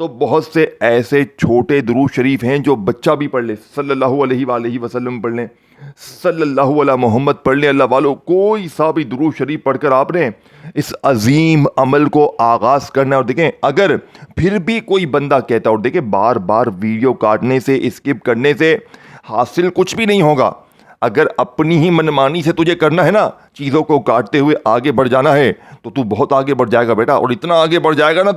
تو بہت سے ایسے چھوٹے درود شریف ہیں جو بچہ بھی پڑھ لے، صلی اللہ علیہ وآلہ وسلم پڑھ لیں، صلی اللہ علیہ محمد پڑھ لیں، اللہ والوں کوئی سا بھی درود شریف پڑھ کر آپ نے اس عظیم عمل کو آغاز کرنا ہے۔ اور دیکھیں اگر پھر بھی کوئی بندہ کہتا ہے، اور دیکھیں بار بار ویڈیو کاٹنے سے، اسکپ کرنے سے حاصل کچھ بھی نہیں ہوگا۔ اگر اپنی ہی منمانی سے تجھے کرنا ہے نا، چیزوں کو کاٹتے ہوئے آگے بڑھ جانا ہے، تو بہت آگے بڑھ جائے گا بیٹا، اور اتنا آگے بڑھ جائے گا نا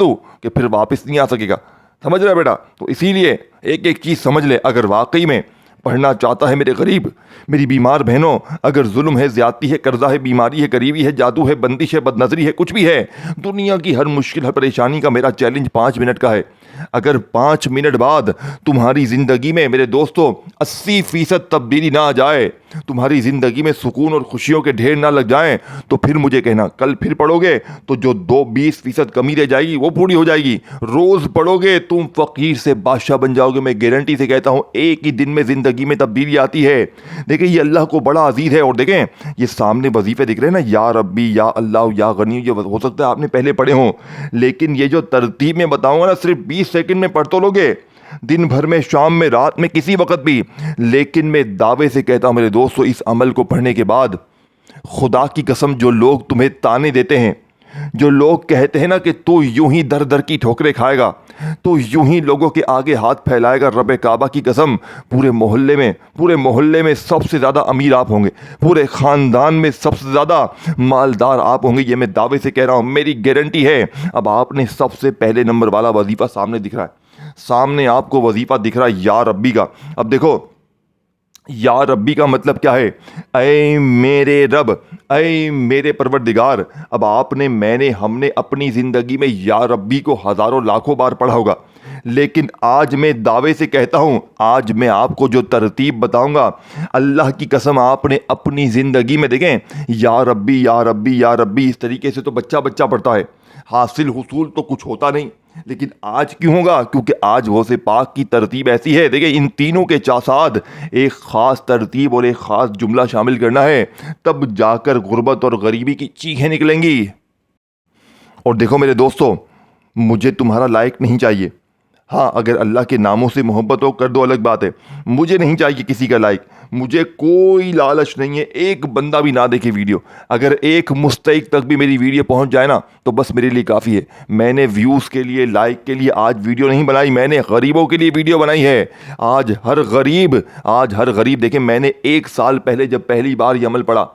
کہ پھر واپس نہیں آ سکے گا۔ سمجھ رہا ہے بیٹا؟ تو اسی لیے ایک ایک چیز سمجھ لے۔ اگر واقعی میں پڑھنا چاہتا ہے میرے غریب، میری بیمار بہنوں، اگر ظلم ہے، زیادتی ہے، قرضہ ہے، بیماری ہے، غریبی ہے، جادو ہے، بندش ہے، بد نظری ہے، کچھ بھی ہے، دنیا کی ہر مشکل، ہر پریشانی کا میرا چیلنج 5 منٹ کا ہے۔ اگر 5 منٹ بعد تمہاری زندگی میں میرے دوستو 80% تبدیلی نہ آ جائے، تمہاری زندگی میں سکون اور خوشیوں کے ڈھیر نہ لگ جائیں، تو پھر مجھے کہنا کل پھر پڑھو گے تو جو 20% کمی رہ جائے گی وہ پوری ہو جائے گی۔ روز پڑھو گے تم فقیر سے بادشاہ بن جاؤ گے۔ میں گارنٹی سے کہتا ہوں ایک ہی دن میں زندگی میں تبدیلی آتی ہے۔ دیکھیں یہ اللہ کو بڑا عزیز ہے۔ اور دیکھیں یہ سامنے وظیفے دکھ رہے ہیں نا، یا ربی، یا اللہ، یا غنی، یہ ہو سکتا ہے آپ نے پہلے پڑھے ہوں، لیکن یہ جو ترتیب میں بتاؤں گا نا، صرف 20 سیکنڈ میں پڑھ تو لوگے، دن بھر میں، شام میں، رات میں، کسی وقت بھی۔ لیکن میں دعوے سے کہتا ہوں میرے دوستو، اس عمل کو پڑھنے کے بعد خدا کی قسم جو لوگ تمہیں تانے دیتے ہیں، جو لوگ کہتے ہیں نا کہ تو یوں ہی در در کی ٹھوکریں کھائے گا، تو یوں ہی لوگوں کے آگے ہاتھ پھیلائے گا، رب کعبہ کی قسم پورے محلے میں سب سے زیادہ امیر آپ ہوں گے، پورے خاندان میں سب سے زیادہ مالدار آپ ہوں گے۔ یہ میں دعوے سے کہہ رہا ہوں، میری گارنٹی ہے۔ اب آپ نے سب سے پہلے نمبر والا وظیفہ سامنے دکھ رہا ہے، سامنے آپ کو وظیفہ دکھ رہا ہے یا ربی کا۔ اب دیکھو یا ربی کا مطلب کیا ہے؟ اے میرے رب، اے میرے پروردگار۔ اب آپ نے، میں نے، ہم نے اپنی زندگی میں یا ربی کو ہزاروں لاکھوں بار پڑھا ہوگا، لیکن آج میں دعوے سے کہتا ہوں، آج میں آپ کو جو ترتیب بتاؤں گا، اللہ کی قسم آپ نے اپنی زندگی میں دیکھیں یا ربی، یا ربی، یا ربی، اس طریقے سے تو بچہ پڑھتا ہے، حاصل حصول تو کچھ ہوتا نہیں۔ لیکن آج کیوں ہوگا؟ کیونکہ آج غوث پاک کی ترتیب ایسی ہے۔ دیکھیں ان تینوں کے ساتھ ایک خاص ترتیب اور ایک خاص جملہ شامل کرنا ہے، تب جا کر غربت اور غریبی کی چیخیں نکلیں گی۔ اور دیکھو میرے دوستو، مجھے تمہارا لائک نہیں چاہیے، ہاں اگر اللہ کے ناموں سے محبت ہو کر دو الگ بات ہے، مجھے نہیں چاہیے کسی کا لائک، مجھے کوئی لالچ نہیں ہے، ایک بندہ بھی نہ دیکھے ویڈیو، اگر ایک مستحق تک بھی میری ویڈیو پہنچ جائے نا تو بس میرے لیے کافی ہے۔ میں نے ویوز کے لیے، لائک کے لیے آج ویڈیو نہیں بنائی، میں نے غریبوں کے لیے ویڈیو بنائی ہے۔ آج ہر غریب دیکھیں، میں نے 1 سال پہلے جب پہلی بار یہ عمل پڑھا،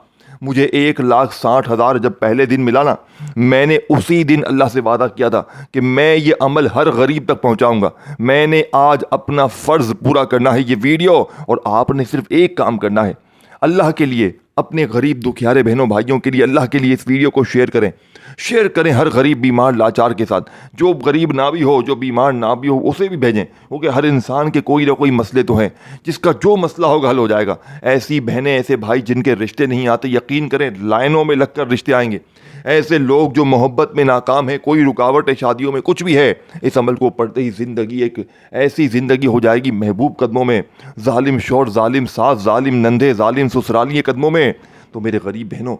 مجھے 1,60,000 جب پہلے دن ملا نا، میں نے اسی دن اللہ سے وعدہ کیا تھا کہ میں یہ عمل ہر غریب تک پہنچاؤں گا۔ میں نے آج اپنا فرض پورا کرنا ہے، یہ ویڈیو، اور آپ نے صرف ایک کام کرنا ہے، اللہ کے لیے، اپنے غریب دکھیارے بہنوں بھائیوں کے لیے، اللہ کے لیے اس ویڈیو کو شیئر کریں ہر غریب بیمار لاچار کے ساتھ، جو غریب نہ بھی ہو، جو بیمار نہ بھی ہو، اسے بھی بھیجیں، کیونکہ ہر انسان کے کوئی نہ کوئی مسئلے تو ہیں، جس کا جو مسئلہ ہوگا حل ہو جائے گا۔ ایسی بہنیں، ایسے بھائی جن کے رشتے نہیں آتے، یقین کریں لائنوں میں لگ کر رشتے آئیں گے۔ ایسے لوگ جو محبت میں ناکام ہیں، کوئی رکاوٹ ہے شادیوں میں، کچھ بھی ہے، اس عمل کو پڑھتے ہی زندگی ایک ایسی زندگی ہو جائے گی محبوب قدموں میں، ظالم شوہر، ظالم ساس، ظالم نندے، ظالم سسرالی قدموں میں۔ تو میرے غریب بہنوں،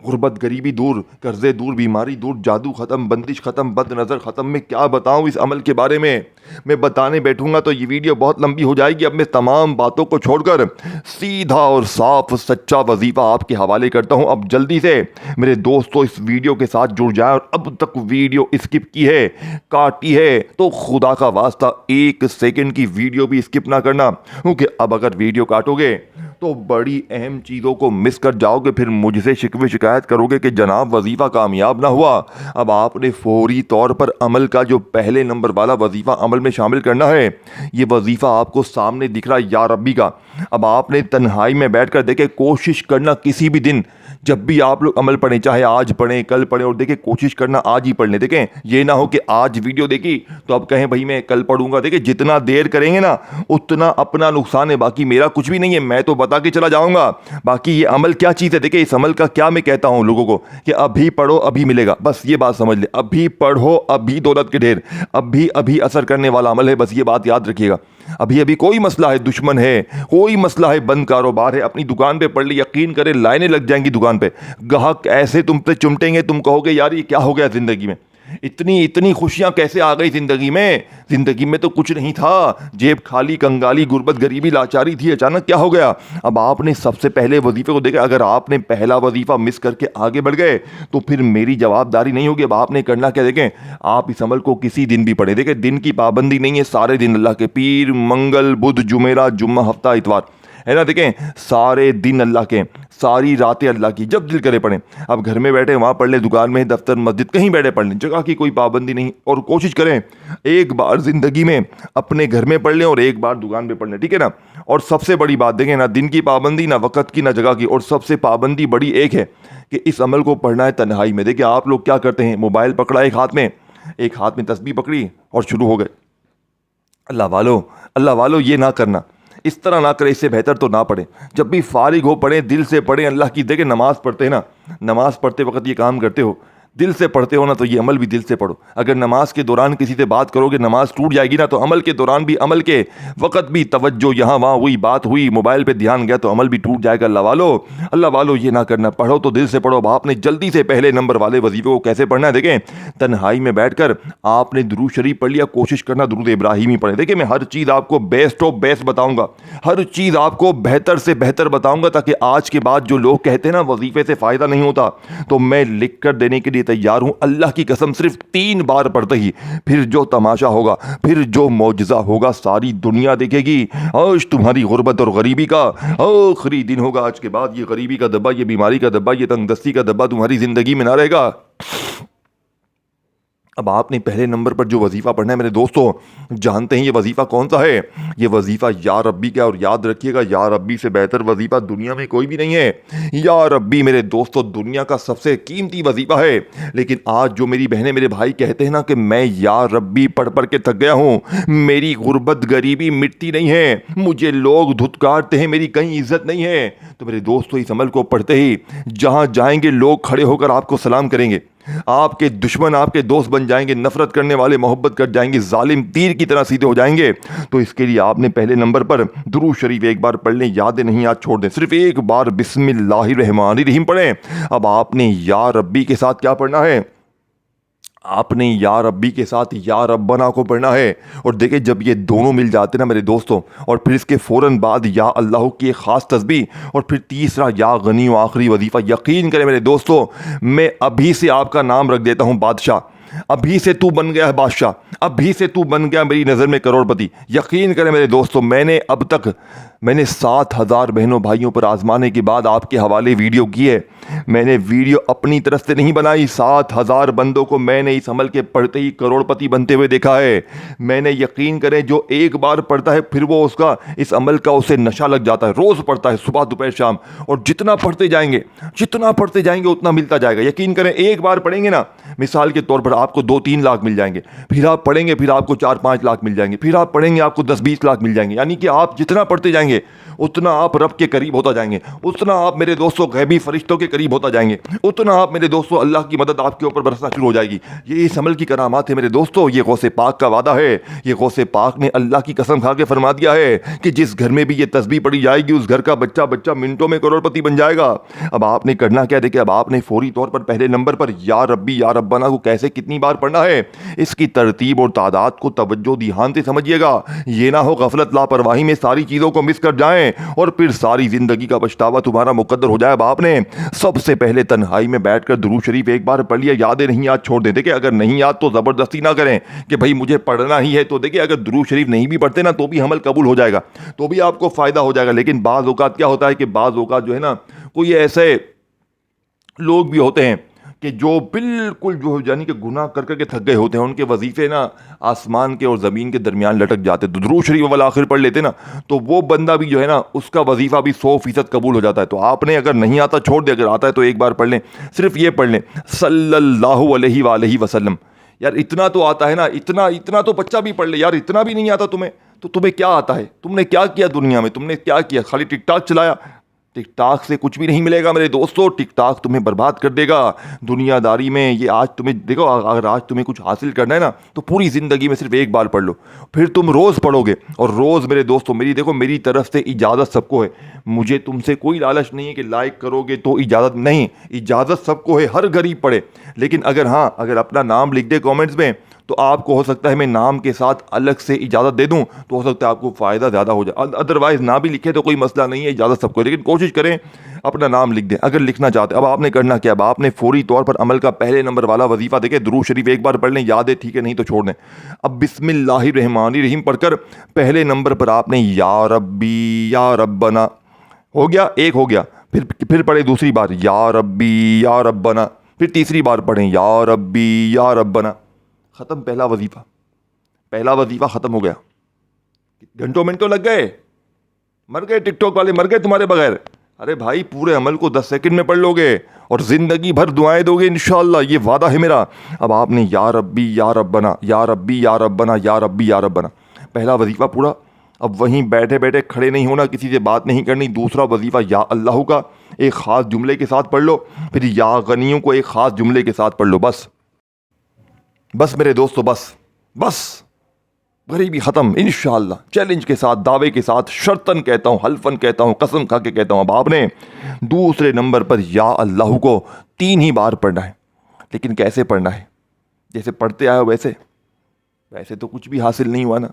غربت غریبی دور، قرضے دور، بیماری دور، جادو ختم، بندش ختم، بد نظر ختم۔ میں کیا بتاؤں اس عمل کے بارے میں، میں بتانے بیٹھوں گا تو یہ ویڈیو بہت لمبی ہو جائے گی۔ اب میں تمام باتوں کو چھوڑ کر سیدھا اور صاف سچا وظیفہ آپ کے حوالے کرتا ہوں۔ اب جلدی سے میرے دوستو اس ویڈیو کے ساتھ جڑ جائیں، اور اب تک ویڈیو اسکپ کی ہے، کاٹی ہے، تو خدا کا واسطہ 1 سیکنڈ کی ویڈیو بھی اسکپ نہ کرنا، کیونکہ اب اگر ویڈیو کاٹو گے تو بڑی اہم چیزوں کو مس کر جاؤ گے، پھر مجھ سے شکوے شکایت کرو گے کہ جناب وظیفہ کامیاب نہ ہوا۔ اب آپ نے فوری طور پر عمل کا جو پہلے نمبر والا وظیفہ عمل میں شامل کرنا ہے، یہ وظیفہ آپ کو سامنے دکھ رہا ہے یا ربی کا۔ اب آپ نے تنہائی میں بیٹھ کر دیکھیں، کوشش کرنا کسی بھی دن جب بھی آپ لوگ عمل پڑھیں، چاہے آج پڑھیں، کل پڑھیں، اور دیکھیں کوشش کرنا آج ہی پڑھ لیں۔ دیکھیں یہ نہ ہو کہ آج ویڈیو دیکھی تو اب کہیں بھائی میں کل پڑھوں گا۔ دیکھیں جتنا دیر کریں گے نا اتنا اپنا نقصان ہے، باقی میرا کچھ بھی نہیں ہے، میں تو بتا کے چلا جاؤں گا۔ باقی یہ عمل کیا چیز ہے، دیکھیں اس عمل کا کیا میں کہتا ہوں لوگوں کو کہ ابھی پڑھو ابھی ملے گا، بس یہ بات سمجھ لے، ابھی پڑھو ابھی دولت کے ڈھیر، ابھی اثر کرنے والا عمل ہے، بس یہ بات یاد رکھیے گا۔ ابھی کوئی مسئلہ ہے، دشمن ہے، کوئی مسئلہ ہے، بند کاروبار ہے، اپنی دکان پہ پڑھ لی، یقین کرے لائنیں لگ جائیں گی دکان پہ، گاہک ایسے تم پہ چمٹیں گے، تم کہو گے یار یہ کیا ہو گیا زندگی میں، اتنی خوشیاں کیسے آ گئی زندگی میں تو کچھ نہیں تھا، جیب خالی، کنگالی، غربت، غریبی، لاچاری تھی، اچانک کیا ہو گیا؟ اب آپ نے سب سے پہلے وظیفے کو دیکھا، اگر آپ نے پہلا وظیفہ مس کر کے آگے بڑھ گئے تو پھر میری جواب داری نہیں ہوگی۔ اب آپ نے کرنا کیا؟ دیکھیں، آپ اس عمل کو کسی دن بھی پڑھیں، دیکھیں دن کی پابندی نہیں ہے، سارے دن اللہ کے، پیر، منگل، بدھ، جمعرات، جمعہ، ہفتہ، اتوار، ہے نا، دیکھیں سارے دن اللہ کے، ساری راتیں اللہ کی، جب دل کرے پڑھیں۔ اب گھر میں بیٹھے وہاں پڑھ لیں، دکان میں، دفتر، مسجد، کہیں بیٹھے پڑھ لیں، جگہ کی کوئی پابندی نہیں، اور کوشش کریں ایک بار زندگی میں اپنے گھر میں پڑھ لیں اور ایک بار دکان پہ پڑھ لیں، ٹھیک ہے نا؟ اور سب سے بڑی بات دیکھیں، نہ دن کی پابندی، نہ وقت کی، نہ جگہ کی، اور سب سے پابندی بڑی ایک ہے کہ اس عمل کو پڑھنا ہے تنہائی میں۔ دیکھیں آپ لوگ کیا کرتے ہیں، موبائل پکڑا ایک ہاتھ میں تسبیح پکڑی اور شروع ہو گئے۔ اللہ والو یہ نہ کرنا، اس طرح نہ کرے، اس سے بہتر تو نہ پڑھیں، جب بھی فارغ ہو پڑھیں، دل سے پڑھیں اللہ کی۔ دیکھیں نماز پڑھتے ہیں نا، نماز پڑھتے وقت یہ کام کرتے ہو، دل سے پڑھتے ہو نا، تو یہ عمل بھی دل سے پڑھو۔ اگر نماز کے دوران کسی سے بات کرو گے، نماز ٹوٹ جائے گی نا، تو عمل کے دوران بھی، عمل کے وقت بھی توجہ یہاں وہاں ہوئی، بات ہوئی، موبائل پہ دھیان گیا، تو عمل بھی ٹوٹ جائے گا۔ اللہ والو یہ نہ کرنا، پڑھو تو دل سے پڑھو۔ اب آپ نے جلدی سے پہلے نمبر والے وظیفے کو کیسے پڑھنا ہے، دیکھیں تنہائی میں بیٹھ کر آپ نے درود شریف پڑھ لیا، کوشش کرنا درود ابراہیمی پڑھیں۔ دیکھیں میں ہر چیز آپ کو بیسٹ آف بیسٹ بتاؤں گا، ہر چیز آپ کو بہتر سے بہتر بتاؤں گا، تاکہ آج کے بعد جو لوگ کہتے ہیں نا وظیفے سے فائدہ نہیں ہوتا، تو میں لکھ کر دینے کے لیے تیار ہوں۔ اللہ کی قسم صرف 3 بار پڑھتے ہی پھر جو تماشا ہوگا، پھر جو معجزہ ہوگا، ساری دنیا دیکھے گی۔ آج تمہاری غربت اور غریبی کا آخری دن ہوگا، آج کے بعد یہ غریبی کا دبا، یہ بیماری کا دبا، یہ تنگ دستی کا دبا تمہاری زندگی میں نہ رہے گا۔ اب آپ نے پہلے نمبر پر جو وظیفہ پڑھنا ہے میرے دوستوں، جانتے ہیں یہ وظیفہ کون سا ہے؟ یہ وظیفہ یا ربی کا، اور یاد رکھیے گا یا ربی سے بہتر وظیفہ دنیا میں کوئی بھی نہیں ہے۔ یا ربی میرے دوستوں دنیا کا سب سے قیمتی وظیفہ ہے، لیکن آج جو میری بہنیں میرے بھائی کہتے ہیں نا کہ میں یا ربی پڑھ پڑھ کے تھک گیا ہوں، میری غربت غریبی مٹتی نہیں ہے، مجھے لوگ دھتکارتے ہیں، میری کہیں عزت نہیں ہے، تو میرے دوستوں اس عمل کو پڑھتے ہی جہاں جائیں گے لوگ کھڑے ہو کر آپ کو سلام کریں گے، آپ کے دشمن آپ کے دوست بن جائیں گے، نفرت کرنے والے محبت کر جائیں گے، ظالم تیر کی طرح سیدھے ہو جائیں گے۔ تو اس کے لیے آپ نے پہلے نمبر پر درود شریف ایک بار پڑھ لیں، یادیں نہیں یاد چھوڑ دیں، صرف ایک بار بسم اللہ الرحمن الرحیم پڑھیں۔ اب آپ نے یا ربی کے ساتھ کیا پڑھنا ہے؟ آپ نے یا ربی کے ساتھ یا ربنا کو پڑھنا ہے، اور دیکھیں جب یہ دونوں مل جاتے نا میرے دوستوں، اور پھر اس کے فوراً بعد یا اللہ کی ایک خاص تسبیح، اور پھر تیسرا یا غنی و آخری وظیفہ، یقین کریں میرے دوستوں میں ابھی سے آپ کا نام رکھ دیتا ہوں بادشاہ، ابھی سے تو بن گیا ہے بادشاہ، ابھی سے تو بن گیا میری نظر میں کروڑ پتی۔ یقین کریں میرے دوستوں میں نے اب تک 7,000 بہنوں بھائیوں پر آزمانے کے بعد آپ کے حوالے ویڈیو کی ہے، میں نے ویڈیو اپنی طرف سے نہیں بنائی، 7,000 بندوں کو میں نے اس عمل کے پڑھتے ہی کروڑ پتی بنتے ہوئے دیکھا ہے۔ میں نے یقین کریں جو ایک بار پڑھتا ہے پھر وہ اس کا اس عمل کا اسے نشہ لگ جاتا ہے، روز پڑھتا ہے صبح دوپہر شام، اور جتنا پڑھتے جائیں گے اتنا ملتا جائے گا۔ یقین کریں ایک بار پڑھیں گے نا، مثال کے طور پر آپ کو 2-3 لاکھ مل جائیں گے، پھر آپ پڑھیں گے پھر آپ کو 4-5 لاکھ مل جائیں گے، پھر آپ پڑھیں گے آپ کو 10-20 لاکھ مل جائیں گے، یعنی کہ آپ جتنا پڑھتے جائیں گے اتنا آپ رب کے قریب ہوتا جائیں گے، اتنا آپ میرے دوستوں غیبی فرشتوں کے قریب ہوتا جائیں گے، اتنا آپ میرے دوستوں اللہ کی مدد آپ کے اوپر برسنا شروع ہو جائے گی۔ یہ اس عمل کی کرامات ہے میرے دوستوں، یہ غوث پاک کا وعدہ ہے، یہ غوث پاک نے اللہ کی قسم کھا کے فرما دیا ہے کہ جس گھر میں بھی یہ تسبیح پڑھی جائے گی اس گھر کا بچہ منٹوں میں کروڑ پتی بن جائے گا۔ اب آپ نے کرنا کیا؟ دیکھیں اب آپ نے فوری طور پر پہلے نمبر پر یا ربی یا ربنا کو کیسے کتنی بار پڑھنا ہے، اس کی ترتیب اور تعداد کو توجہ دھیان سے سمجھیے گا، یہ نہ ہو غفلت لاپرواہی میں ساری چیزوں کو مس کر جائیں اور پھر ساری زندگی کا پچھتاوا تمہارا مقدر ہو جائے۔ اب آپ نے سب سے پہلے تنہائی میں بیٹھ کر درود شریف ایک بار پڑھ لیا، یادیں نہیں یاد چھوڑ دیں۔ دیکھیں اگر نہیں یاد تو زبردستی نہ کریں کہ بھائی مجھے پڑھنا ہی ہے، تو دیکھیں اگر درود شریف نہیں بھی پڑھتے نا تو بھی عمل قبول ہو جائے گا، تو بھی آپ کو فائدہ ہو جائے گا۔ لیکن بعض اوقات کیا ہوتا ہے کہ بعض اوقات جو ہے نا کوئی ایسے لوگ بھی ہوتے ہیں کہ جو بالکل جو یعنی کہ گناہ کر کر کے تھک گئے ہوتے ہیں، ان کے وظیفے نا آسمان کے اور زمین کے درمیان لٹک جاتے، تو درود شریف والآخر پڑھ لیتے نا تو وہ بندہ بھی جو ہے نا اس کا وظیفہ بھی 100% قبول ہو جاتا ہے۔ تو آپ نے اگر نہیں آتا چھوڑ دے، اگر آتا ہے تو ایک بار پڑھ لیں، صرف یہ پڑھ لیں صلی اللہ علیہ وآلہ وسلم۔ یار اتنا تو آتا ہے نا، اتنا تو بچہ بھی پڑھ لے یار، اتنا بھی نہیں آتا تمہیں تو تمہیں کیا آتا ہے؟ تم نے کیا کیا دنیا میں؟ تم نے کیا کیا؟ خالی ٹک ٹاک چلایا؟ ٹک ٹاک سے کچھ بھی نہیں ملے گا میرے دوستوں. ٹک ٹاک تمہیں برباد کر دے گا دنیا داری میں. یہ آج تمہیں دیکھو, اگر آج تمہیں کچھ حاصل کرنا ہے نا تو پوری زندگی میں صرف ایک بار پڑھ لو, پھر تم روز پڑھو گے. اور روز میرے دوستوں, میری طرف سے اجازت سب کو ہے. مجھے تم سے کوئی لالچ نہیں ہے کہ لائک کرو گے تو اجازت نہیں, اجازت سب کو ہے, ہر غریب پڑھے. لیکن اگر اپنا نام لکھ دے کامنٹس میں تو آپ کو ہو سکتا ہے میں نام کے ساتھ الگ سے اجازت دے دوں, تو ہو سکتا ہے آپ کو فائدہ زیادہ ہو جائے. ادروائز نہ بھی لکھے تو کوئی مسئلہ نہیں ہے, اجازت سب کو ہے, لیکن کوشش کریں اپنا نام لکھ دیں اگر لکھنا چاہتے. اب آپ نے کرنا کیا, اب آپ نے فوری طور پر عمل کا پہلے نمبر والا وظیفہ دیکھیں, درود شریف ایک بار پڑھ لیں, یاد ہے ٹھیک ہے, نہیں تو چھوڑ دیں. اب بسم اللہ الرحمن الرحیم پڑھ کر پہلے نمبر پر آپ نے یا ربی یا ربنا, ہو گیا, ایک ہو گیا. پھر پڑھیں دوسری بار یا ربی یا ربنا, پھر تیسری بار پڑھیں یا ربی یا ربنا. ختم پہلا وظیفہ ختم ہو گیا. گھنٹوں منٹوں لگ گئے, مر گئے ٹک ٹاک والے, مر گئے تمہارے بغیر. ارے بھائی پورے عمل کو 10 سیکنڈ میں پڑھ لو گے اور زندگی بھر دعائیں دو گے انشاءاللہ, یہ وعدہ ہے میرا. اب آپ نے یا ربی یا ربنا, یا ربی یا ربنا, یا ربی یا ربنا, پہلا وظیفہ پورا. اب وہیں بیٹھے بیٹھے کھڑے نہیں ہونا, کسی سے بات نہیں کرنی. دوسرا وظیفہ یا اللہ کا ایک خاص جملے کے ساتھ پڑھ لو, پھر یا غنیوں کو ایک خاص جملے کے ساتھ پڑھ لو. بس میرے دوستو, بس غریبی ختم انشاءاللہ. چیلنج کے ساتھ, دعوے کے ساتھ, شرطن کہتا ہوں, حلفن کہتا ہوں, قسم کھا کے کہتا ہوں. اب آپ نے دوسرے نمبر پر یا اللہ کو 3 ہی بار پڑھنا ہے. لیکن کیسے پڑھنا ہے, جیسے پڑھتے آئے ویسے تو کچھ بھی حاصل نہیں ہوا نا.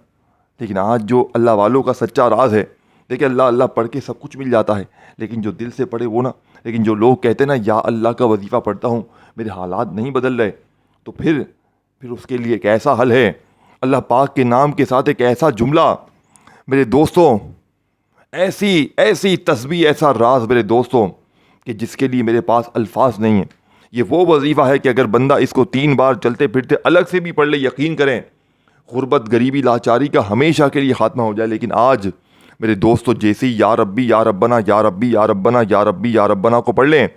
لیکن آج جو اللہ والوں کا سچا راز ہے, دیکھیں اللہ اللہ پڑھ کے سب کچھ مل جاتا ہے, لیکن جو دل سے پڑھے وہ نا. لیکن جو لوگ کہتے ہیں نا یا اللہ کا وظیفہ پڑھتا ہوں میرے حالات نہیں بدل رہے, تو پھر اس کے لیے ایک ایسا حل ہے, اللہ پاک کے نام کے ساتھ ایک ایسا جملہ میرے دوستوں, ایسی تسبیح, ایسا راز میرے دوستوں کہ جس کے لیے میرے پاس الفاظ نہیں ہیں. یہ وہ وظیفہ ہے کہ اگر بندہ اس کو 3 بار چلتے پھرتے الگ سے بھی پڑھ لے, یقین کریں غربت, غریبی, لاچاری کا ہمیشہ کے لیے خاتمہ ہو جائے. لیکن آج میرے دوستو جیسے ہی یا ربی یا ربنا, یا ربی یا ربنا, یا ربی یا ربنا کو پڑھ لیں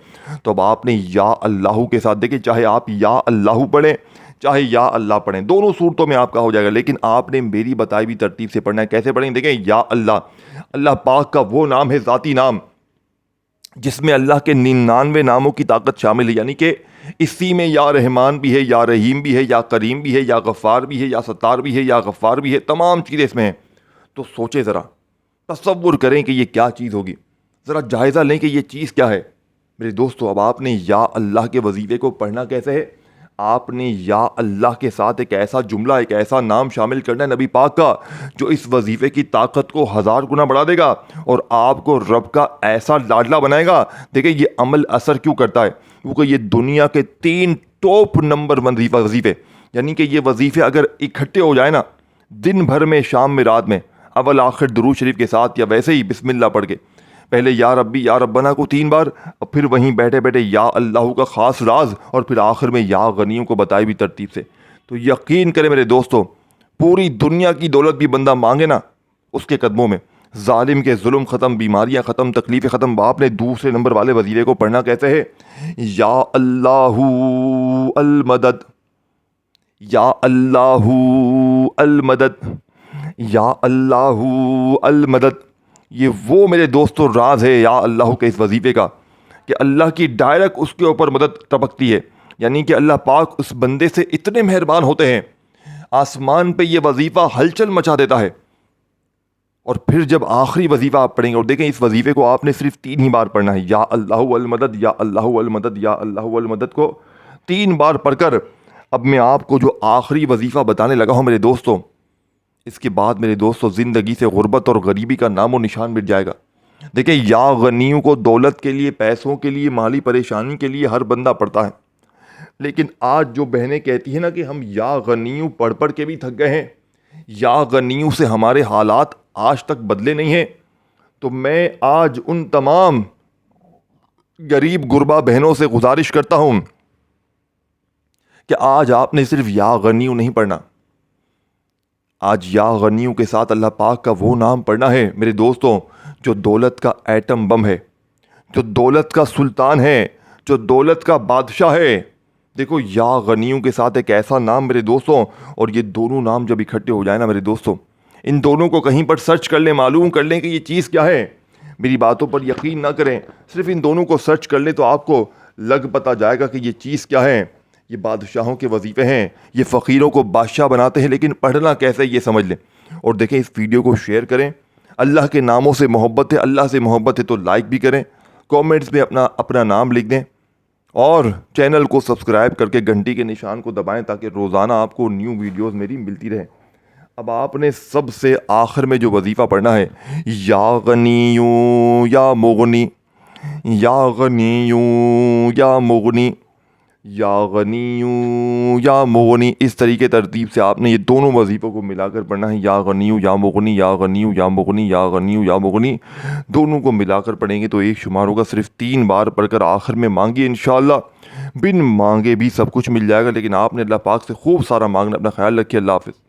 تو اب آپ نے یا اللہ کے ساتھ, دیکھیں چاہے آپ یا اللہ پڑھیں چاہے یا اللہ پڑھیں, دونوں صورتوں میں آپ کا ہو جائے گا. لیکن آپ نے میری بتائی ہوئی ترتیب سے پڑھنا ہے. کیسے پڑھیں گے, دیکھیں یا اللہ پاک کا وہ نام ہے, ذاتی نام, جس میں اللہ کے 99 ناموں کی طاقت شامل ہے. یعنی کہ اسی میں یا رحمان بھی ہے, یا رحیم بھی ہے, یا کریم بھی ہے, یا غفار بھی ہے, یا ستار بھی ہے, یا غفار بھی ہے, تمام چیزیں اس میں ہیں. تو سوچیں ذرا, تصور کریں کہ یہ کیا چیز ہوگی, ذرا جائزہ لیں کہ یہ چیز کیا ہے. میرے دوستو اب آپ نے یا اللہ کے وظیفے کو پڑھنا کیسے ہے, آپ نے یا اللہ کے ساتھ ایک ایسا جملہ, ایک ایسا نام شامل کرنا ہے نبی پاک کا جو اس وظیفے کی طاقت کو 1000 گنا بڑھا دے گا اور آپ کو رب کا ایسا لاڈلا بنائے گا. دیکھیں یہ عمل اثر کیوں کرتا ہے, کیونکہ یہ دنیا کے 3 ٹاپ نمبر وظیفے, یعنی کہ یہ وظیفے اگر اکٹھے ہو جائے نا دن بھر میں, شام میں, رات میں, اول آخر درود شریف کے ساتھ یا ویسے ہی بسم اللہ پڑھ کے, پہلے یا ربی یا ربنا کو 3 بار, اور پھر وہیں بیٹھے بیٹھے یا اللہ کا خاص راز, اور پھر آخر میں یا غنیوں کو بتائی بھی ترتیب سے, تو یقین کریں میرے دوستو پوری دنیا کی دولت بھی بندہ مانگے نا اس کے قدموں میں, ظالم کے ظلم ختم, بیماریاں ختم, تکلیفیں ختم. آپ نے دوسرے نمبر والے وظیفے کو پڑھنا کیسے ہے, یا اللہ المدد, یا اللہ المدد, یا اللہ المدد. یہ وہ میرے دوستو راز ہے یا اللہ کے اس وظیفے کا کہ اللہ کی ڈائریکٹ اس کے اوپر مدد ٹپکتی ہے. یعنی کہ اللہ پاک اس بندے سے اتنے مہربان ہوتے ہیں, آسمان پہ یہ وظیفہ ہلچل مچا دیتا ہے. اور پھر جب آخری وظیفہ آپ پڑھیں گے, اور دیکھیں اس وظیفے کو آپ نے صرف 3 ہی بار پڑھنا ہے, یا اللہ المدد, یا اللہ المدد, یا اللہ المدد کو 3 بار پڑھ کر اب میں آپ کو جو آخری وظیفہ بتانے لگا ہوں میرے دوستوں, اس کے بعد میرے دوستوں زندگی سے غربت اور غریبی کا نام و نشان مٹ جائے گا. دیکھیں یا غنیوں کو دولت کے لیے, پیسوں کے لیے, مالی پریشانی کے لیے ہر بندہ پڑھتا ہے. لیکن آج جو بہنیں کہتی ہیں نا کہ ہم یا غنیوں پڑھ کے بھی تھک گئے ہیں, یا غنیوں سے ہمارے حالات آج تک بدلے نہیں ہیں, تو میں آج ان تمام غریب غربا بہنوں سے گزارش کرتا ہوں کہ آج آپ نے صرف یا غنیوں نہیں پڑھنا, آج یا غنیوں کے ساتھ اللہ پاک کا وہ نام پڑھنا ہے میرے دوستوں جو دولت کا ایٹم بم ہے, جو دولت کا سلطان ہے, جو دولت کا بادشاہ ہے. دیکھو یا غنیوں کے ساتھ ایک ایسا نام میرے دوستوں, اور یہ دونوں نام جب اکٹھے ہو جائیں نا میرے دوستوں, ان دونوں کو کہیں پر سرچ کر لیں, معلوم کر لیں کہ یہ چیز کیا ہے. میری باتوں پر یقین نہ کریں, صرف ان دونوں کو سرچ کر لیں تو آپ کو لگ پتہ جائے گا کہ یہ چیز کیا ہے. یہ بادشاہوں کے وظیفے ہیں, یہ فقیروں کو بادشاہ بناتے ہیں, لیکن پڑھنا کیسے یہ سمجھ لیں. اور دیکھیں اس ویڈیو کو شیئر کریں. اللہ کے ناموں سے محبت ہے, اللہ سے محبت ہے تو لائک بھی کریں, کومنٹس میں اپنا نام لکھ دیں, اور چینل کو سبسکرائب کر کے گھنٹی کے نشان کو دبائیں تاکہ روزانہ آپ کو نیو ویڈیوز میری ملتی رہیں. اب آپ نے سب سے آخر میں جو وظیفہ پڑھنا ہے, یا غنیوں یا مغنی, یا غنیوں یا مغنی, یا غنیوں یا مغنی. اس طریقے ترتیب سے آپ نے یہ دونوں وظیفوں کو ملا کر پڑھنا ہے, یا غنیوں یا مغنی, یا غنیوں یا مغنی, یا غنیوں یا مغنی. دونوں کو ملا کر پڑھیں گے تو ایک شمار ہوگا. صرف 3 بار پڑھ کر آخر میں مانگیے, انشاءاللہ بن مانگے بھی سب کچھ مل جائے گا, لیکن آپ نے اللہ پاک سے خوب سارا مانگنا. اپنا خیال رکھیے, اللہ حافظ.